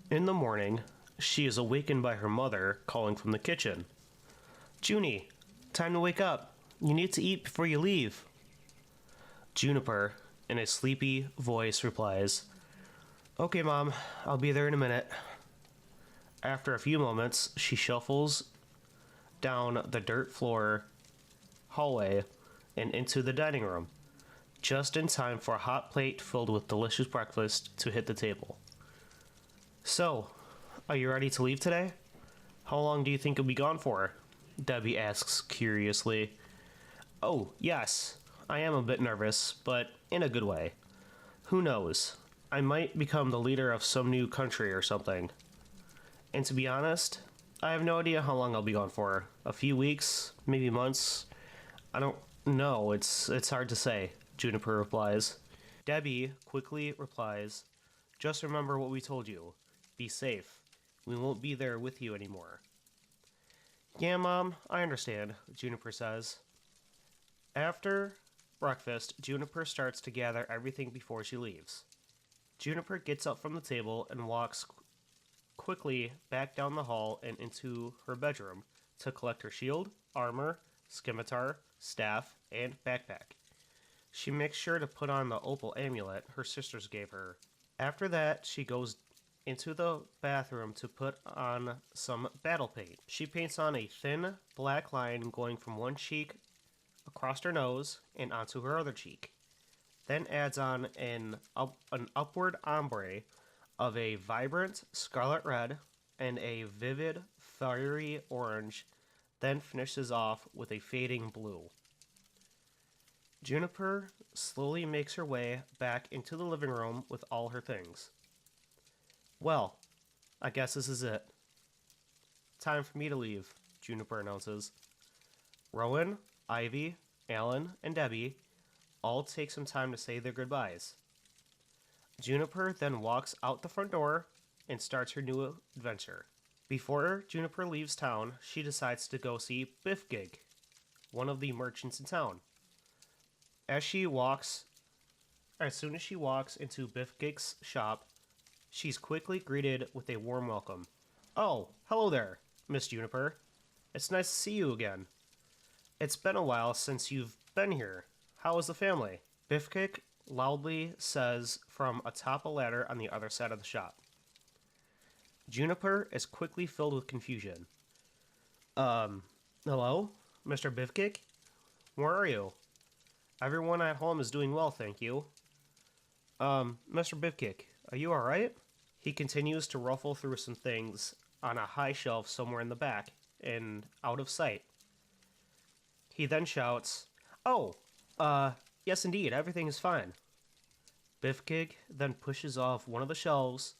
In the morning, she is awakened by her mother calling from the kitchen. Juni, time to wake up. You need to eat before you leave. Juniper, in a sleepy voice, replies, Okay, Mom, I'll be there in a minute. After a few moments, she shuffles down the dirt floor hallway and into the dining room, just in time for a hot plate filled with delicious breakfast to hit the table. So, are you ready to leave today? How long do you think you'll be gone for? Debbie asks curiously. Oh, yes, I am a bit nervous, but in a good way. Who knows? I might become the leader of some new country or something. And to be honest, I have no idea how long I'll be gone for. A few weeks, maybe months. I don't know, it's hard to say, Juniper replies. Debbie quickly replies, Just remember what we told you. Be safe. We won't be there with you anymore. Yeah, Mom, I understand, Juniper says. After breakfast, Juniper starts to gather everything before she leaves. Juniper gets up from the table and walks quickly back down the hall and into her bedroom to collect her shield, armor, scimitar, staff, and backpack. She makes sure to put on the opal amulet her sisters gave her. After that, she goes into the bathroom to put on some battle paint. She paints on a thin black line going from one cheek across her nose and onto her other cheek. Then adds on an upward ombre of a vibrant scarlet red and a vivid fiery orange, then finishes off with a fading blue. Juniper slowly makes her way back into the living room with all her things. Well, I guess this is it. Time for me to leave, Juniper announces. Rowan, Ivy, Alan, and Debbie all take some time to say their goodbyes. Juniper then walks out the front door and starts her new adventure. Before Juniper leaves town, she decides to go see Biff Gig, one of the merchants in town. As soon as she walks into Biff Gig's shop, she's quickly greeted with a warm welcome. Oh, hello there, Miss Juniper. It's nice to see you again. It's been a while since you've been here. How is the family? Biff Gig loudly says from atop a ladder on the other side of the shop. Juniper is quickly filled with confusion. Hello? Mr. Biff Gig? Where are you? Everyone at home is doing well, thank you. Mr. Biff Gig, are you alright? He continues to ruffle through some things on a high shelf somewhere in the back and out of sight. He then shouts, Oh, yes indeed, everything is fine. Biff Gig then pushes off one of the shelves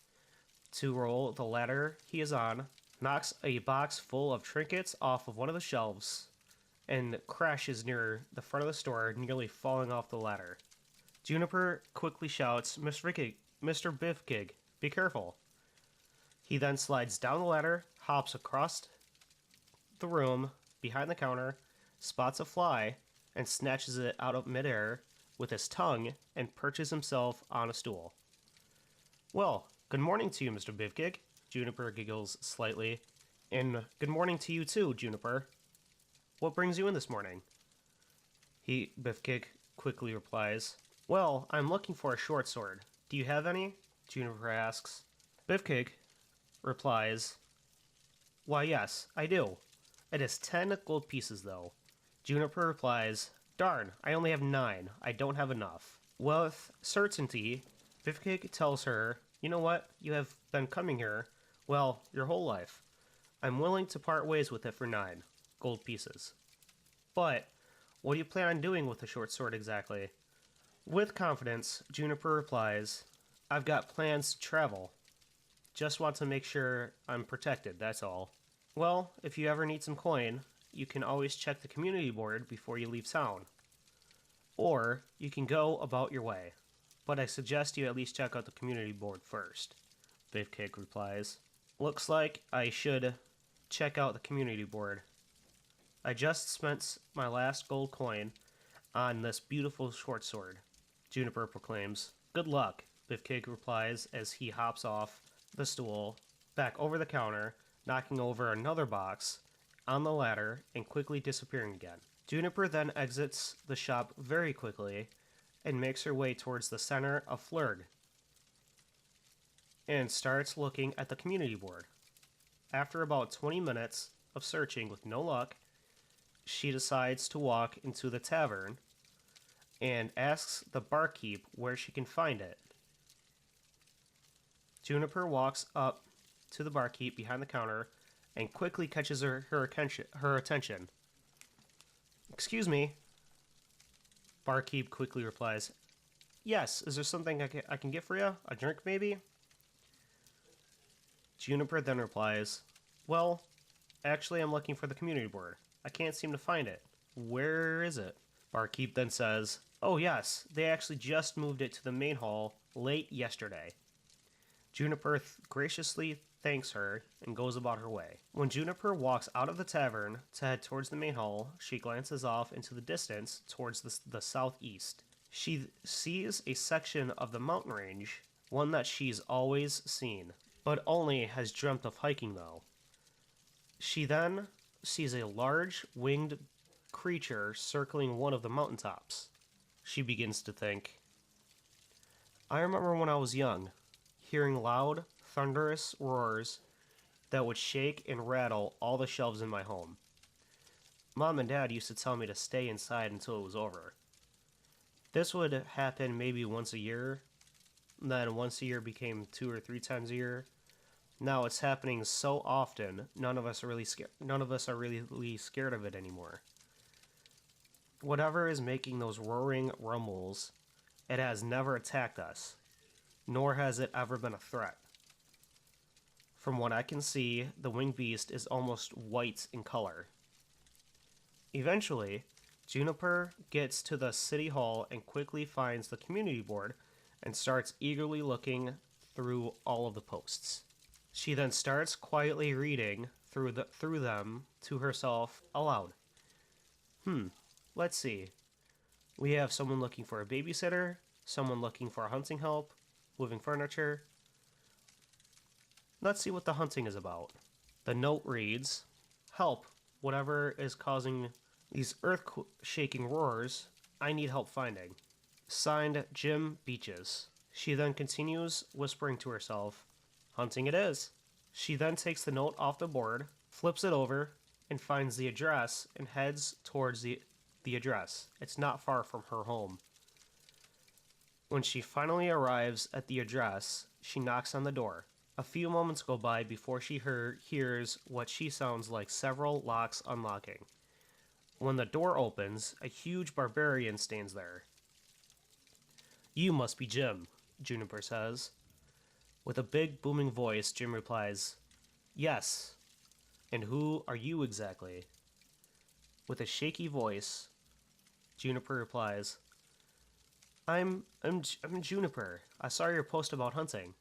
to roll the ladder he is on, knocks a box full of trinkets off of one of the shelves, and crashes near the front of the store, nearly falling off the ladder. Juniper quickly shouts, Mr. Biff Gig, be careful. He then slides down the ladder, hops across the room behind the counter, spots a fly, and snatches it out of midair with his tongue and perches himself on a stool. Well, good morning to you, Mr. Biff Gig. Juniper giggles slightly. And good morning to you too, Juniper. What brings you in this morning? Biff Gig quickly replies, Well, I'm looking for a short sword. Do you have any? Juniper asks. Biff Gig replies, Why yes, I do. It is 10 gold pieces though. Juniper replies, Darn, I only have 9. I don't have enough. With certainty, Biff Gig tells her, You know what? You have been coming here, well, your whole life. I'm willing to part ways with it for 9 gold pieces. But what do you plan on doing with the short sword exactly? With confidence, Juniper replies, I've got plans to travel. Just want to make sure I'm protected, that's all. Well, if you ever need some coin, you can always check the community board before you leave town. Or you can go about your way. But I suggest you at least check out the community board first, Biff Gig replies. Looks like I should check out the community board. I just spent my last gold coin on this beautiful short sword, Juniper proclaims. Good luck, Biff Gig replies as he hops off the stool back over the counter, knocking over another box on the ladder and quickly disappearing again. Juniper then exits the shop very quickly and makes her way towards the center of Flurg and starts looking at the community board. After about 20 minutes of searching with no luck, she decides to walk into the tavern and asks the barkeep where she can find it. Juniper walks up to the barkeep behind the counter and quickly catches her attention. "Excuse me." Barkeep quickly replies, "Yes, is there something I can get for you? A drink, maybe?" Juniper then replies, "Well, actually, I'm looking for the community board. I can't seem to find it. Where is it?" Barkeep then says, "Oh, yes, they actually just moved it to the main hall late yesterday." Juniper graciously thanks her and goes about her way. When Juniper walks out of the tavern to head towards the main hall, she glances off into the distance towards the southeast. She sees a section of the mountain range, one that she's always seen, but only has dreamt of hiking though. She then sees a large winged creature circling one of the mountaintops. She begins to think, "I remember when I was young, hearing loud, thunderous roars that would shake and rattle all the shelves in my home. Mom and Dad used to tell me to stay inside until it was over. This would happen maybe once a year, then once a year became 2 or 3 times a year. Now it's happening so often, none of us are really scared of it anymore. Whatever is making those roaring rumbles, it has never attacked us, nor has it ever been a threat. From what I can see, the winged beast is almost white in color." Eventually, Juniper gets to the city hall and quickly finds the community board and starts eagerly looking through all of the posts. She then starts quietly reading through them to herself aloud. Let's see. We have someone looking for a babysitter, someone looking for hunting help, moving furniture. Let's see what the hunting is about. The note reads, "Help, whatever is causing these earth-shaking roars, I need help finding. Signed, Jim Beaches." She then continues, whispering to herself, "Hunting it is." She then takes the note off the board, flips it over, and finds the address and heads towards the address. It's not far from her home. When she finally arrives at the address, she knocks on the door. A few moments go by before she hears what she sounds like several locks unlocking. When the door opens, a huge barbarian stands there. "You must be Jim," Juniper says. With a big booming voice, Jim replies, "Yes. And who are you exactly?" With a shaky voice, Juniper replies, I'm Juniper. I saw your post about hunting."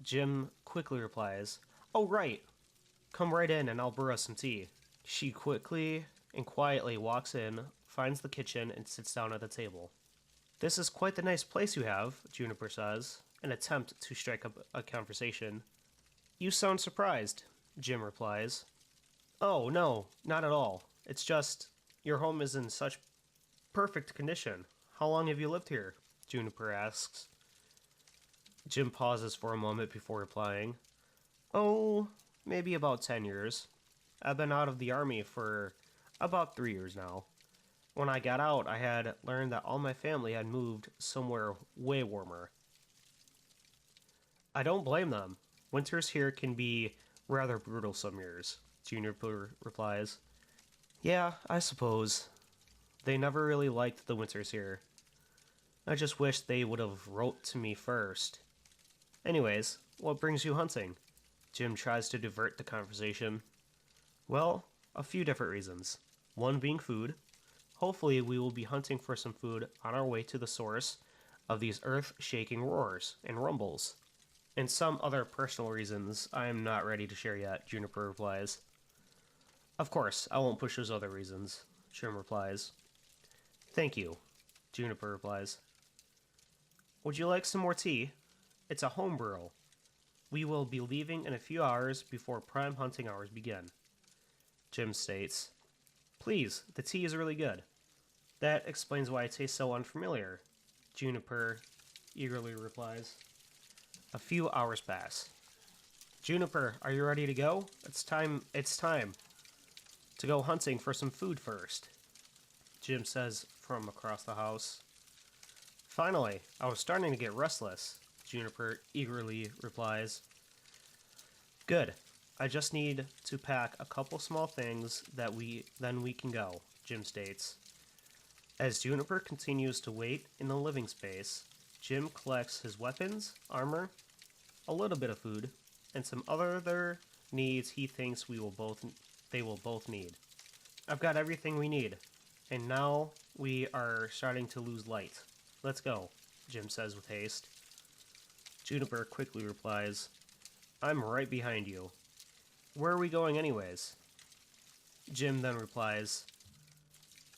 Jim quickly replies, "Oh, right. Come right in and I'll brew us some tea." She quickly and quietly walks in, finds the kitchen, and sits down at the table. "This is quite the nice place you have," Juniper says, an attempt to strike up a conversation. "You sound surprised," Jim replies. "Oh, no, not at all. It's just, your home is in such perfect condition. How long have you lived here?" Juniper asks. Jim pauses for a moment before replying, "Oh, maybe about 10 years. I've been out of the army for about 3 years now. When I got out, I had learned that all my family had moved somewhere way warmer." "I don't blame them. Winters here can be rather brutal some years," Juniper replies. "Yeah, I suppose. They never really liked the winters here. I just wish they would have wrote to me first. Anyways, what brings you hunting?" Jim tries to divert the conversation. "Well, a few different reasons. One being food. Hopefully we will be hunting for some food on our way to the source of these earth-shaking roars and rumbles. And some other personal reasons I am not ready to share yet," Juniper replies. "Of course, I won't push those other reasons," Jim replies. "Thank you," Juniper replies. "Would you like some more tea? It's a home brew." We will be leaving in a few hours before prime hunting hours begin. Jim states, Please, the tea is really good. That explains why it tastes so unfamiliar, Juniper eagerly replies. A few hours pass. Juniper, are you ready to go? It's time to go hunting for some food first, Jim says from across the house. Finally, I was starting to get restless, Juniper eagerly replies. Good. I just need to pack a couple small things then we can go, Jim states. As Juniper continues to wait in the living space, Jim collects his weapons, armor, a little bit of food, and some other needs he thinks they will both need. I've got everything we need, and now we are starting to lose light. Let's go, Jim says with haste. Juniper quickly replies, I'm right behind you. Where are we going anyways? Jim then replies,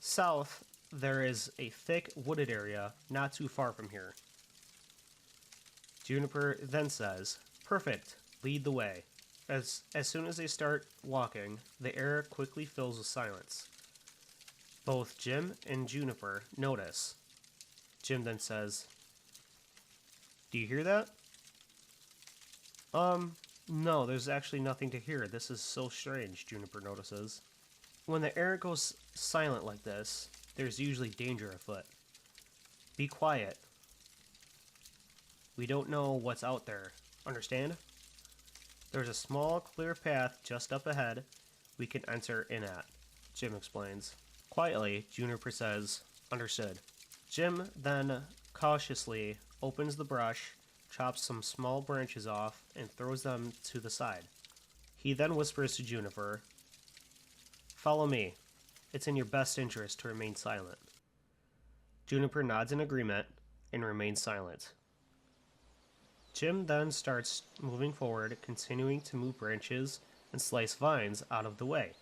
South, there is a thick wooded area not too far from here. Juniper then says, Perfect, lead the way. As soon as they start walking, the air quickly fills with silence. Both Jim and Juniper notice. Jim then says, Do you hear that? No, there's actually nothing to hear. This is so strange, Juniper notices. When the air goes silent like this, there's usually danger afoot. Be quiet. We don't know what's out there. Understand? There's a small, clear path just up ahead we can enter in at, Jim explains. Quietly, Juniper says, Understood. Jim then cautiously opens the brush, chops some small branches off, and throws them to the side. He then whispers to Juniper, Follow me. It's in your best interest to remain silent. Juniper nods in agreement and remains silent. Jim then starts moving forward, continuing to move branches and slice vines out of the way.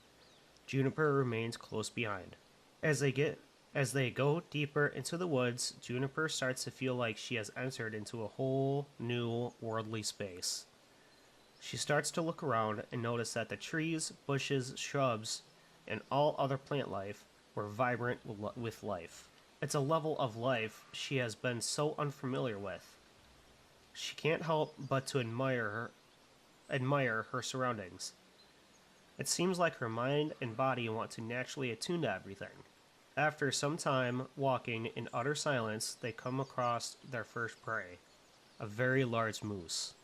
Juniper remains close behind. As they go deeper into the woods, Juniper starts to feel like she has entered into a whole new worldly space. She starts to look around and notice that the trees, bushes, shrubs, and all other plant life were vibrant with life. It's a level of life she has been so unfamiliar with. She can't help but to admire her surroundings. It seems like her mind and body want to naturally attune to everything. After some time walking in utter silence, they come across their first prey, a very large moose.